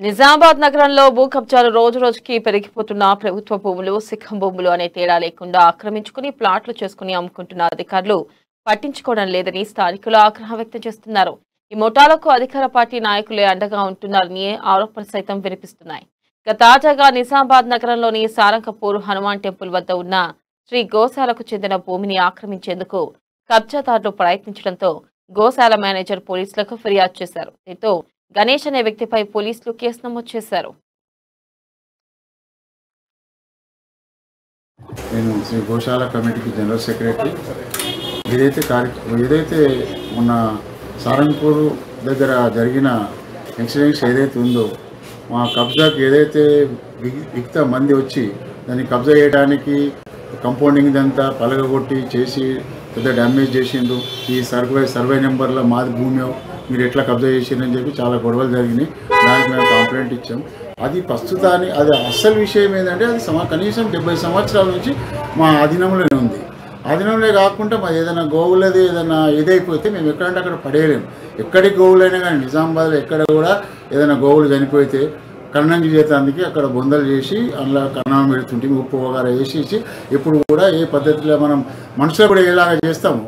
నిజామాబాద్ నగరంలో భూ కబ్జాలు రోజు రోజుకి పెరిగిపోతున్న ప్రభుత్వ భూములు సిక్కం భూములు అనే తేడా లేకుండా ఆక్రమించుకుని ప్లాట్లు చేసుకుని అమ్ముకుంటున్న అధికారులు పట్టించుకోవడం లేదని స్థానికులు ఆగ్రహం వ్యక్తం చేస్తున్నారు. ఈ ముఠాలకు అధికార పార్టీ నాయకులే అండగా ఉంటున్నారని ఆరోపణలు సైతం వినిపిస్తున్నాయి. ఇక తాజాగా నిజామాబాద్ నగరంలోని సారంగపూర్ హనుమాన్ టెంపుల్ వద్ద ఉన్న శ్రీ గోశాలకు చెందిన భూమిని ఆక్రమించేందుకు కబ్జాదారులు ప్రయత్నించడంతో గోశాల మేనేజర్ పోలీసులకు ఫిర్యాదు చేశారు. దీంతో గణేష్ అనే వ్యక్తిపై పోలీసులు కేసు నమోదు చేశారు. నేను శ్రీ గోశాల కమిటీకి జనరల్ సెక్రటరీ. ఏదైతే మొన్న సారంగపూర్ దగ్గర జరిగిన ఇన్సిడెంట్స్ ఏదైతే ఉందో, మా కబ్జాకి ఏదైతే మిగతా మంది వచ్చి దాన్ని కబ్జా చేయడానికి కంపౌండింగ్ అంతా పలగొట్టి చేసి పెద్ద డ్యామేజ్ చేసిండ్రు. ఈ సర్వే నెంబర్లో మాది భూమి మీరు ఎట్లా కబ్జా చేసిందని చెప్పి చాలా గొడవలు జరిగినాయి. దానికి మేము కంప్లైంట్ ఇచ్చాం. అది ప్రస్తుతాన్ని అది అసలు విషయం ఏంటంటే అది కనీసం 70 సంవత్సరాల నుంచి మా ఆధీనంలోనే ఉంది. ఆధీనంలో కాకుండా మా ఏదైనా గోవులది ఏదైనా ఇదైపోతే మేము ఎక్కడంటే అక్కడ పడేయలేము. ఎక్కడికి గోవులైనా కానీ నిజామాబాద్లో ఎక్కడ కూడా ఏదైనా గోవులు చనిపోతే కన్నం చేసేందుకు అక్కడ బొందలు చేసి అందులో కన్నం పెడుతుంటే ఉప్పు వగర వేసి ఇప్పుడు కూడా ఏ పద్ధతిలో మనం మనుషులు కూడా ఎలాగ చేస్తాము